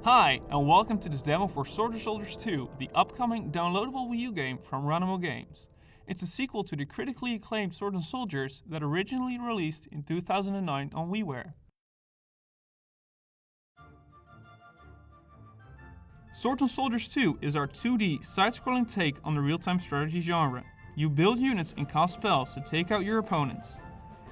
Hi, and welcome to this demo for Swords and Soldiers 2, the upcoming downloadable Wii U game from Runamo Games. It's a sequel to the critically acclaimed Swords and Soldiers that originally released in 2009 on WiiWare. Swords and Soldiers 2 is our 2D side-scrolling take on the real-time strategy genre. You build units and cast spells to take out your opponents.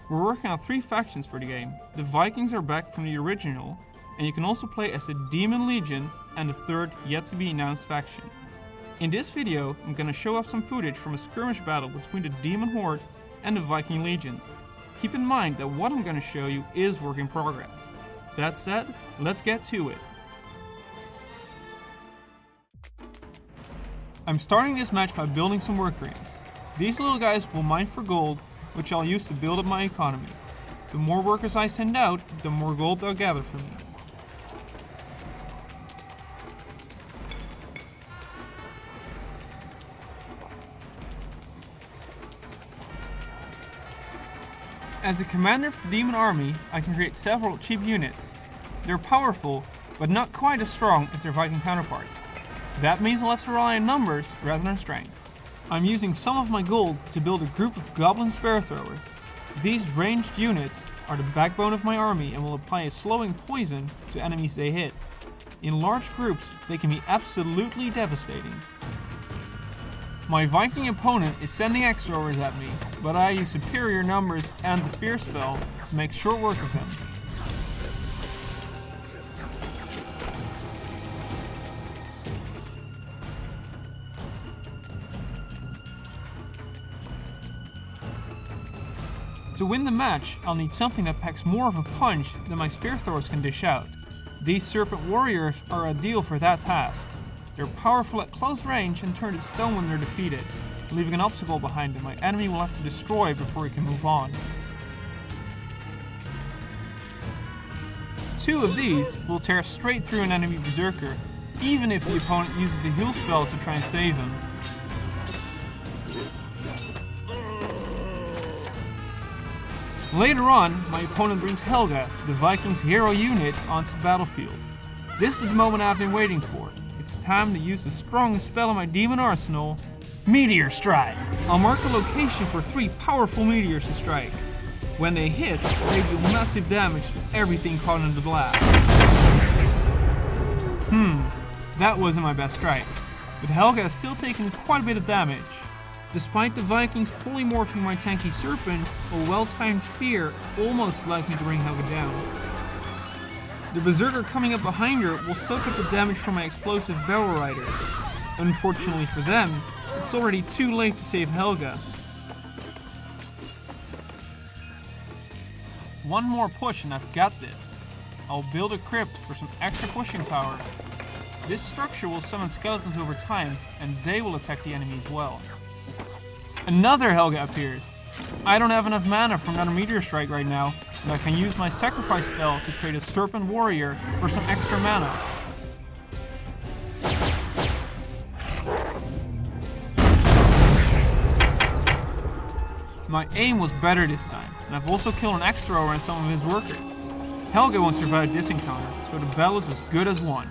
We're working on 3 factions for the game. The Vikings are back from the original, and you can also play as the Demon Legion and the third yet-to-be-announced faction. In this video, I'm gonna show off some footage from a skirmish battle between the Demon Horde and the Viking Legions. Keep in mind that what I'm gonna show you is work in progress. That said, let's get to it. I'm starting this match by building some work rings. These little guys will mine for gold, which I'll use to build up my economy. The more workers I send out, the more gold they'll gather for me. As a commander of the Demon Army, I can create several cheap units. They're powerful, but not quite as strong as their Viking counterparts. That means I'll have to rely on numbers rather than strength. I'm using some of my gold to build a group of Goblin Spear Throwers. These ranged units are the backbone of my army and will apply a slowing poison to enemies they hit. In large groups, they can be absolutely devastating. My Viking opponent is sending axe throwers at me, but I use superior numbers and the fear spell to make short work of him. To win the match, I'll need something that packs more of a punch than my spear throwers can dish out. These Serpent Warriors are ideal for that task. They're powerful at close range and turn to stone when they're defeated, leaving an obstacle behind them my enemy will have to destroy before he can move on. 2 of these will tear straight through an enemy berserker, even if the opponent uses the heal spell to try and save him. Later on, my opponent brings Helga, the Vikings' hero unit, onto the battlefield. This is the moment I've been waiting for. It's time to use the strongest spell in my demon arsenal, Meteor Strike. I'll mark a location for 3 powerful meteors to strike. When they hit, they do massive damage to everything caught in the blast. That wasn't my best strike, but Helga has still taken quite a bit of damage. Despite the Vikings polymorphing my tanky serpent, a well-timed fear almost allows me to bring Helga down. The berserker coming up behind her will soak up the damage from my explosive barrel riders. Unfortunately for them, it's already too late to save Helga. One more push and I've got this. I'll build a crypt for some extra pushing power. This structure will summon skeletons over time, and they will attack the enemy as well. Another Helga appears. I don't have enough mana for another Meteor Strike right now, but I can use my sacrifice spell to trade a Serpent Warrior for some extra mana. My aim was better this time, and I've also killed an axe thrower and some of his workers. Helga won't survive this encounter, so the battle is as good as won.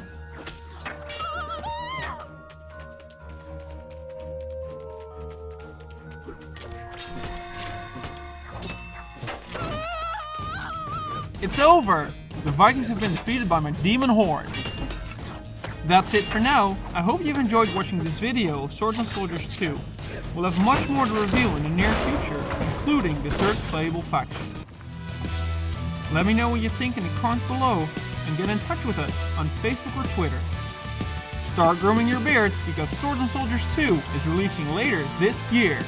It's over! The Vikings have been defeated by my Demon Horde. That's it for now. I hope you've enjoyed watching this video of Swords and Soldiers 2. We'll have much more to reveal in the near future, including the third playable faction. Let me know what you think in the comments below, and get in touch with us on Facebook or Twitter. Start grooming your beards because Swords and Soldiers 2 is releasing later this year.